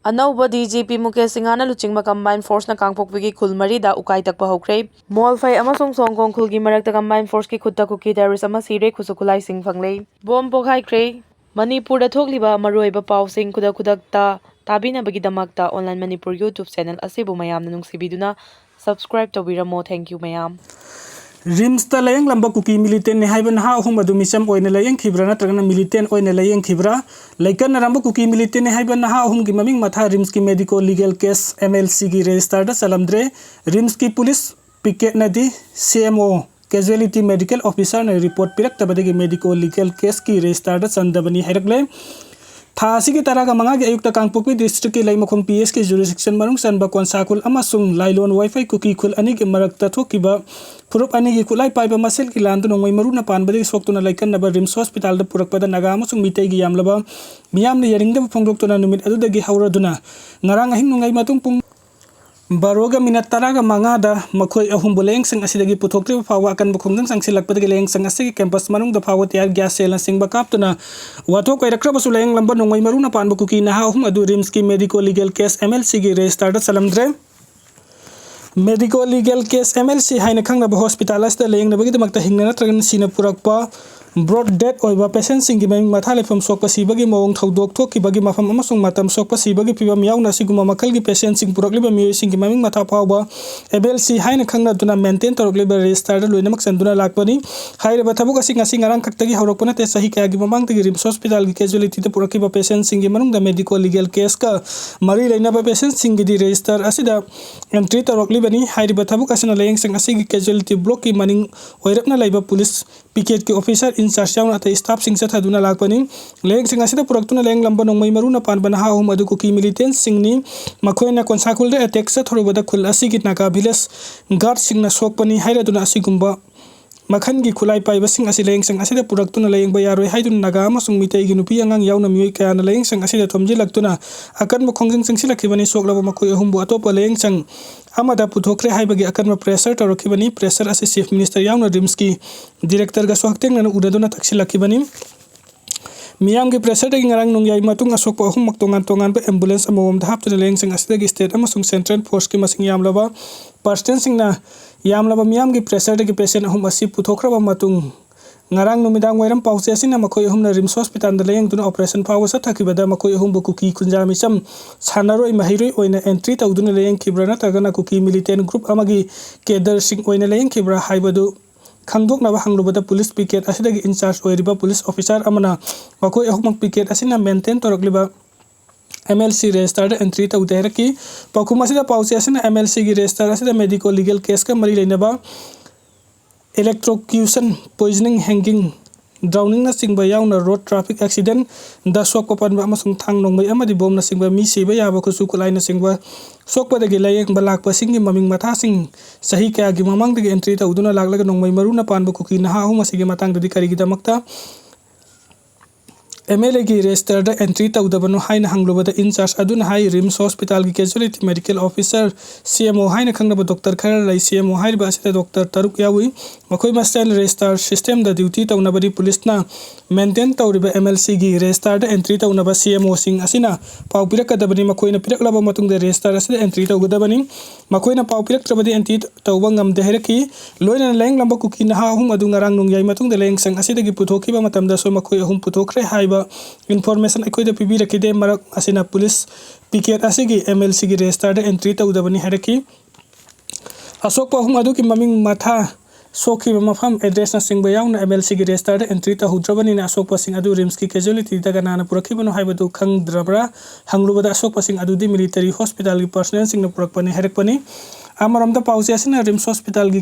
अनौब DGP Kukising लुचिंग combine force न कांगपोकपी खुल मरीदा उकाई तक हौख्रे मोलफई अमसुंग सोंगकोंग खुल की मरक्ता कंबाइन फोर्स की खुद कुकी टेररिस्ट अमा सिरे खुसु खुलाई सिंग फंगले बोम पोखाइख्रे मणिपुर थोकलिबा मरोइबा पाउसिंग खुदकता ताबिनबगीदमक्ता ऑनलाइन मणिपुर यूट्यूब चैनल असिबु मयामना नुंगसिबिदुना सब्सक्राइब तौबिरमो थैंक यू मयाम रिम्स ता लयंग लंबा कुकी मिलिटेंट ने हाइबन हा अहुम अदु मिसम ओइने लयंग खिब्रा नत्रगना मिलिटेंट ओइने लयंग खिब्रा लैकन नरंबा कुकी मिलिटेंट ने हाइबन हा अहुम की ममिंग मथा रिम्स की मेडिको लीगल केस MLC की रजिस्टर दा सलमद्रे रिम्स की पुलिस पिकेट नदी CMO कैजुअलिटी मेडिकल ऑफिसर ने रिपोर्ट पिरक तबदगी मेडिको लीगल केस की रजिस्टर दा संदबनी हैरकले थासी की तरह का मंगा के अयुक्त कांगपोकपी डिस्ट्रिक्ट की लैमखोंग PS की जुरिडिक्शन मनुंग सनबा कोनसाकुल अमसुंग लाइलोन वाईफाई कुकी खुल अनि की मरक्ता थोकिबा फुरुप अनि की खुलाई पाइबा मसेल की लांदु नोंगमै मरुना पानबदगी सोक्तुना लैकन नबा रिम्स हॉस्पिटल दा पुरकपदा नागा अमसुंग मितै की यामलबा मियामने यरिंगदा फोंगदोक्तुना नुमित अदुदगी हौरदुना ngarang ahing nungai matung pung Baroga minat taraga mangada makhoi ahum buleng sang asidagi puthokri phawa kan bukhungdang sang silakpadagi leng sang asigi campus manung da phawa tiar gas sel sing bakaptuna wato kai rakra basu leng lamba nongmai maruna pan bukuki na ahum adu rims ki medical legal case MLC gi register da salamdre medical legal case MLC haina khangna ba hospital as da leng na bagi damakta hingna natragan sina purakpa broad death oiba patient sing gi mai matha lefam sokpa sibagi mawong thodok thok ki bagi mafam amasung matam sokpa sibagi pibam yauna siguma makal gi patient sing purakliba mi sing gi maming matha phawba MLC haina khangna tuna maintain torokliba register da loinamak sanduna lakpani haire ba thabuk asing asing arang khaktagi horokpana te sahi kaya gi mamang tagi rims hospital gi casualty te purakiba patient sing gi manung da medical legal case ka mari leina ba patient sing gi di register asida entry torokliba ni haire ba thabuk asina leng sang asigi casualty block ki maning oirapna laiba police picket ki officer incharge यावना ते staff सिंग थदुना लाकपनी लेंग सिंग असिदा पुरक्तुना लेंग लंबा नोंगमै मरुना पानबना हा हुम अदु कुकी मिलिटेंट सिंगनी मखोइना कोनसाकुल दे अटैक स थोरबदा खुल असि की नागा विलेज गार्ड सिंगना सोकपनी हाइरदुना असिगुम्बा मखन की खुलाई पाइबा सिंग असि लेंग सिंग असिदा पुरक्तुना लेंग बयारोय हाइदुन नागा अमसुंग मितै की नुपी अंगांग यावना मियोय कयाना लेंग सिंग असिदा थोमजि लक्तुना अकन मखोंजिंग सिंग सिलखिबनी सोकलबा मखोय अहुम बु अतोप लेंग संग amada puthokre haibagi akanma pressure tarokibani pressure ase chief minister yauna rims ki director ga sokteng na udaduna taksilakibani miyam gi pressure gi ngarang nongyai matung asokpa ahum maktongan tongan ba ambulance amom da haptuna leng sing asida gi state amasung central force ki masing yamlaba person sing na yamlaba miyam gi pressure gi patient ahum asi puthokra ba matung ngarang numidang wairam pause asina makhoi ahum na rims hospital da leng tuna operation power sa thakibada makhoi ahum bu kuki kunjami cham sanaroi mahiroi oina entry tawduna leng kibrana tagana kuki militant group amagi kedar sing oina leng kibra haibadu khangdok na ba hanglubada police picket asidagi in charge oiriba police officer amana makhoi ahum picket asina maintain torokliba MLC register entry tawde heraki pakuma sida pause asina MLC gi register asida medical legal case ka mari leinaba electrocution poisoning hanging drowning na singba yauna road traffic accident da sokpa panba amasung thang nongbai amadi bom na singba mi siba yaba khusu kulai na singba sokpa dagi layeng balak pa singi maming matha sing sahi kaya gi mamang dagi entry tawduna laglaga nongbai maruna panba kuki na ha huma sige matang dadi kari gi damakta MLA की register दा entry तौदबनो हाइन हंगलोबदा incharge अदुन हाई RIMS hospital की casualty medical officer CMO हाइन खंगनब डॉक्टर खर लाई CMO हाइ बासिदा डॉक्टर तरुक यावी मखोय मस्टल रजिस्टर सिस्टम दा ड्यूटी तौनबदी पुलिस ना मेंटेन तौरिबा MLC की रजिस्टर दा एंट्री तौनबा CMO सिंग असिना पाउ पिरकदबनी मखोयना पिरकलबा मतुंग दा रजिस्टर असिदा एंट्री तौगदबनी मखोयना पाउ पिरकत्रबदी एंट्री तौबा ngam de heraki loina leng lamba kuki na ha hum adu ngarang nung yai matung da leng sang asida gi puthokiba matam da so mखोय hum puthokre haiba information akoida pibi rakide marak asina police picket asigi MLC gi register da entry tawdabani heraki asok pa hum adu ki maming matha sokhi mafam address na singba yauna MLC gi register da entry ta hudrabani na asok pa sing adu rims ki casualty daga nana purakibano haibadu khang drabra hanglubada asok pa sing adu di military hospital gi personnel sing na purakpani herakpani amaramda pause asina rims hospital gi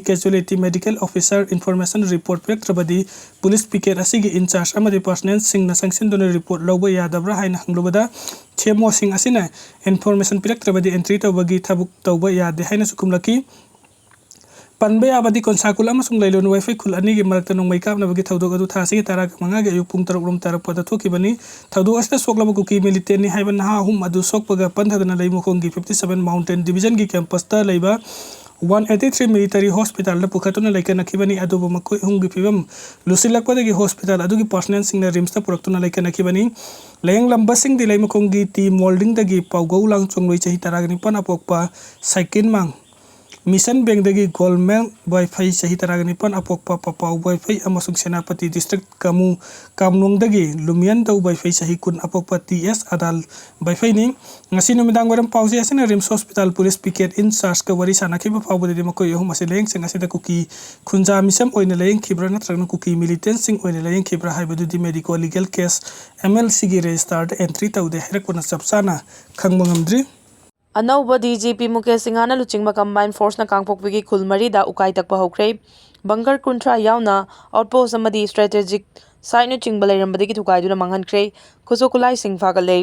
casualty medical officer information report pektrabadi police picket asigi in charge amadi personnel sing na sanction dona report loba yadabra haina hanglubada chemo sing asina information pektrabadi entry tawbagi thabuk tawba yade haina sukumlaki panbe abadi konsakul amasung lailon wifi khul ani gi marakta nongmai kapna bagi thaudok adu thasi gi tarak manga gi ayuk pung tarok rum tarak pada thokibani thaudok asta soklaba kuki militant ni haiban ha hum adu sokpaga panthadana leimu khong gi 57 mountain division gi campus ta leiba 183 military hospital da pukhatuna laikanakibani adubu makoi hungi phibam lusilakpadagi hospital adugi personnel singna rims ta puraktuna laikanakibani layang lambasing di laimakongi ti molding dagi paugau lang chongloi chahi taragani pan apokpa cycling mang Mission Bank dagi Goldman Wi-Fi chahi taragani pan apokpa papau Wi-Fi amasung Senapati District Kamnung dagi Lumian dau Wi-Fi chahi kun apokpa TS Adal Wi-Fi ni ngasi numidang waram pause asina Rims Hospital Police Picket in charge ka wari sanaki ba pau bodi mako yohum asileng sing asida Kuki khunja misam oina layeng khibra na tragna Kuki militant sing oina layeng khibra haibadu di medical legal case MLC gi registered entry taude herak kuna sapsana khangmangamdri अनौब DGP Mukesh सिंघाना लुचिंगबा combine force ना कांगपोकपी खुलमरी दा उकाई तकबा हौख्रे bunker कुंट्रा यावना आउटपोस्ट अमदी स्ट्रेटेजिक साइट नु चिंगबा लेरंबदगी थुकाइदुना मंगहनख्रे खुसो कुलाई सिंह फागले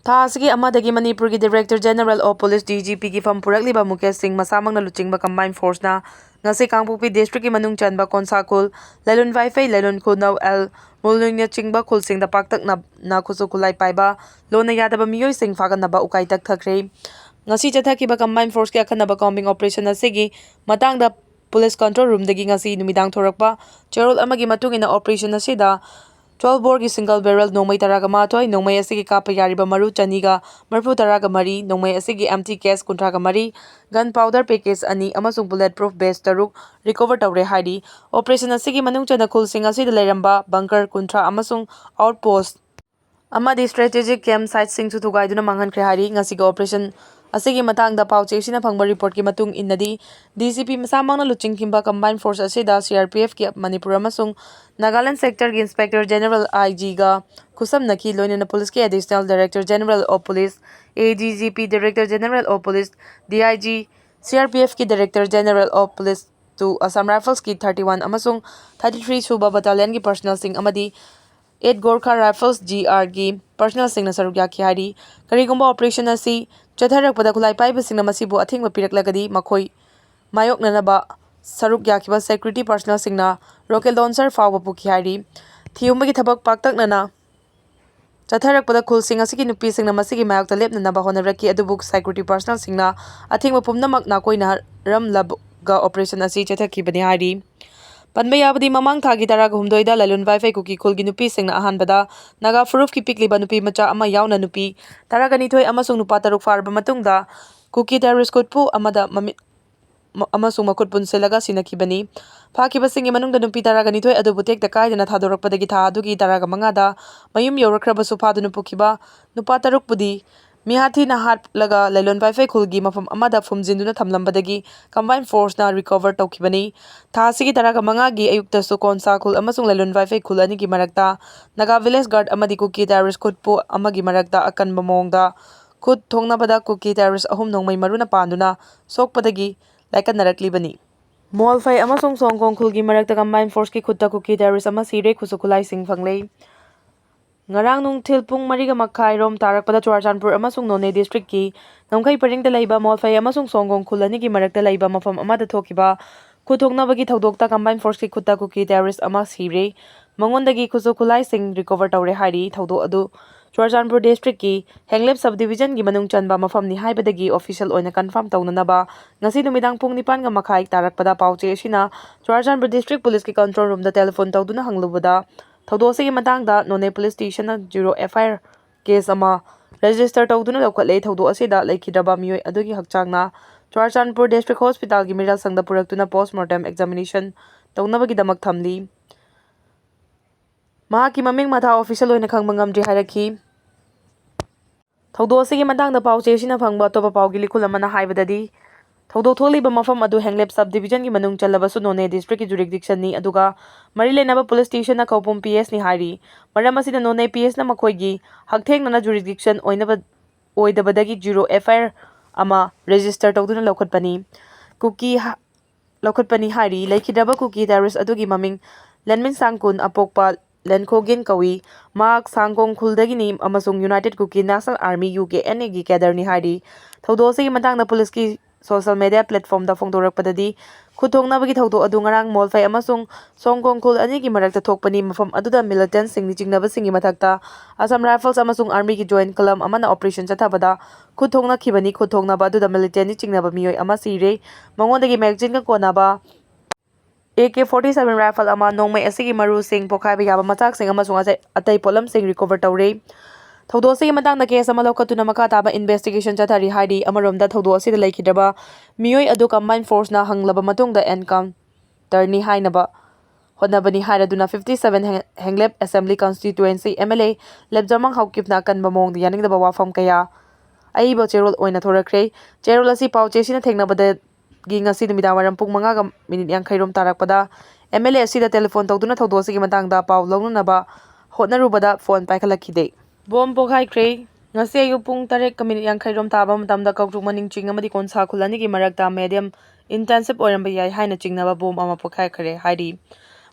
थासगी अमदगी मणिपुर की director general of police DGP की फम पुरकलिबा मुकेश सिंह मसामंगना लुचिंगबा कंबाइन फोर्स ना ngasi कांगपोकपी डिस्ट्रिक्ट की मनुंग चनबा कोनसाकुल लेलुन वाइफाई लेलुन खुनौ एल मुलुंगना चिंगबा खुलसिंग दा पाक्तक ना खुसो कुलाई पाइबा लोना यादबा मियोय सिंह फागनबा उकाई तक थखरे ngasi chathakhiba combined force ki akhanaba combing operation asigi matangda police control room dagi ngasi numidang thorakpa cherol amagi matungina operation asida 12 bore ki single barrel nongmai taraga mathoi nongmai asigi kapa yariba maru chaniga marfu taraga mari nongmai asigi empty case kuntraga mari gun powder package ani amasung bulletproof vest taruk recover tawre haidi operation asigi manung chana khulsing asida leiramba bunker kuntra amasung outpost amadi strategic campsite sing chu thugaiduna manghan khre hari ngasi ga operation asigi matangda pauche sina phangba report ki matung innadi DCP masamangna luchingkimba combined force asida CRPF ki Manipur amasung Nagaland sector ki inspector general IG ga khusam naki loinana police ki additional director general of police ADGP director general of police DIG CRPF ki director general of police to Assam Rifles ki 31 amasung 33 suba battalion ki personnel sing amadi 8 Gorkha Rifles GR की personal सिंगना सरुक याखी हारी करीगुम्बा operation असी चथरकपदा खुलाई पाइबा सिंगना मसिबु अथिंगबा पिरकलगदी मखोई मायोकननबा सरुक याखिबा security personal सिंगना rocket launcher फावबा पुखी हारी थियुम्बगी थबक पाक्तकनना चथरकपदा खुलसिंग असिगी नुपी सिंगना मसिगी मायोकता लेपननबा होनरकी अदुबु security personal सिंगना अथिंगबा पुमनमक नाकोइना रमलबगा operation असी चथखिबनी हारी पनबा याबदी ममांग थागी तराग हुमदोइदा ललुन wifi cookie खुलगी नुपी सिंगना अहानबदा Naga फुरुफ की पिकलिबा नुपी मचा अमा यावना नुपी तरागनी थोय अमसुंग नुपा तरुक फारबा मतुंगदा कुकी टेररिस्ट कुटपु अमदा अमसुंग मकुट पुनसेलगा सिनखिबनी फाकिबा सिंगी मनुंगदा नुपी तरागनी थोय अदुबु तेकदा कायदना थादोरकपदगी था अदुगी तरागा मंगादा मयुम यौरख्रबसु फादुनु पुखिबा नुपा तरुकपुदी मिहाथी नहाट लगा लेलोन वाइफाई खुलगी मफम अमदा फुमजिंदुना थमलंबदगी कंबाइन फोर्स ना रिकवर तौखिबनी थासिगी तरागा मंगागी अयुक्तसु कोनसा खुल अमसुंग लेलोन वाइफाई खुलनी की मरकता नगा विलेज गार्ड अमदी कुकी टेररिस्ट खुदपु अमगी मरकता अकनबा मोंगदा खुद थोंगनाबदा कुकी टेररिस्ट अहुम नोंगमई मरुना पांदुना सोकपदगी लाइकनरकलिबनी मोलफाई अमसुंग सोंगकोंग खुलगी मरकता कंबाइन फोर्स की खुदता कुकी टेररिस्ट अमा सिरे खुसुकुलाई सिंह फंगले ngarang nungthil pung 4:30 rom tarakpada Churachandpur amasung None district ki namkai paringda laiba molfai amasung songgong khulani ki marakta laiba mafam amada thokiba khuthoknabagi thodokta combined force ki khutta kuki terrorist ama sire mangondagi khusu khulai sing recover tawre hari thodo adu Churachandpur district ki henglep subdivision gi manung chanba mafam ni haibadagi official oina confirm tawnanaba ngasi numidang pung 9:30 tarakpada pauche sina Churachandpur district police ki control room da telephone tawduna hanglubada थौदोसे मतंगदा नोने police station 0 FIR case अमा register तौदुना लौखले थौदो असिदा लेखिदबा मियोय अदुगी हकचांगना Churachandpur district hospital की मिरल संगदा पुरक्तुना postmortem examination तौनबगी दमक थमली महाकी ममिंग मथा official ओइना खंगबंगमद्रि हायरखी थौदोसे मतंगदा पाउचेसिना फंगबा तोबा पाउगी लिखुल अमना हाइबददी थौदो थोलिबा मफम अदु Henglep sub division की मनुंग चलबसु नोने district की jurisdiction नि अदुगा मरी लेनबा police station ना कौपुम PS नि हारी मरम असिदा नोने PS ना मखोइगी हकथेंग ना जुरिडिक्शन ओइनबा ओइदबदगी 0 FIR अमा रजिस्टर तौदुना लौखटपनी कुकी लौखटपनी हारी लेखिदबा कुकी टेररिस्ट अदुगी ममिंग लेनमिन सांगकुन अपोकपा लेनखोगिन कवी मार्क सांगकोंग खुलदगिनी अमसुंग united Kuki national army UK NA की कैडर नि हारी थौदोसे की मतंगदा पुलिस की social media platformda phongdorappadadi khutthongnabagi thawdok adu ngarang molfai amasung songkongkhul anigi marakta thokpani mafam aduda militant singni chingnabasingi mathakta Assam Rifles amasung army gi joint column amana operation chathabada khutthongna khibani khutthongnaba aduda militant ni chingnaba miyoi ama sire mangondagi magazine ka konaba AK-47 rifle ama nongmai asigi maru sing pokhaiba yaba machak sing amasung atai polam sing recover tawre thawdok asigi matangda case ama lokatuna makha taba investigation chathari haidi amaromda thawdok asida laikhidraba miyoi adu combined force na hanglaba matungda encounter ni hainaba hodnabani hairaduna 57 henglep assembly constituency MLA lebjamang haukipna kanba mongda yaningdaba wafam kaya aibo cherol oina thorakre cherol asi pauche sina thengnabada gi ngasi numida waram pung 5:50 yankhairom tarakpada MLA asida telephone tawduna thawdok asigi matangda pau laununaba hotnarubada phone paikhalakide bom pokhaikhre ngasi ayu pung 3:50 yankhairom taba matamda kautruk maning ching amadi konsa khulani gi marakta medium intensive oiramba yai haina chingnaba bom ama pokhaikhre haidi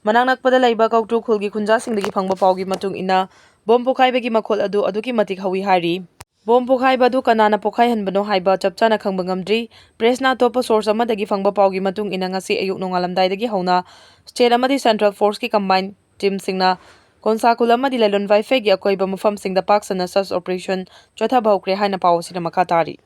manangnak laiba kautruk khulgi khunja singdagi phangba paugi matung ina bom pokhaibagi makhol adu aduki matik hawi hari bom pokhaiba adu kanana pokhai hanbano haiba chapchana khangba ngamdri presna topa source amadagi phangba paugi matung ina ngasi ayuk nongalamdaidagi hauna state amadi central force ki combined team singna konsakul amadi lelon vaifegi akoiba mafam singda paksana search operation chotha bhaukre haina pawsina makha tari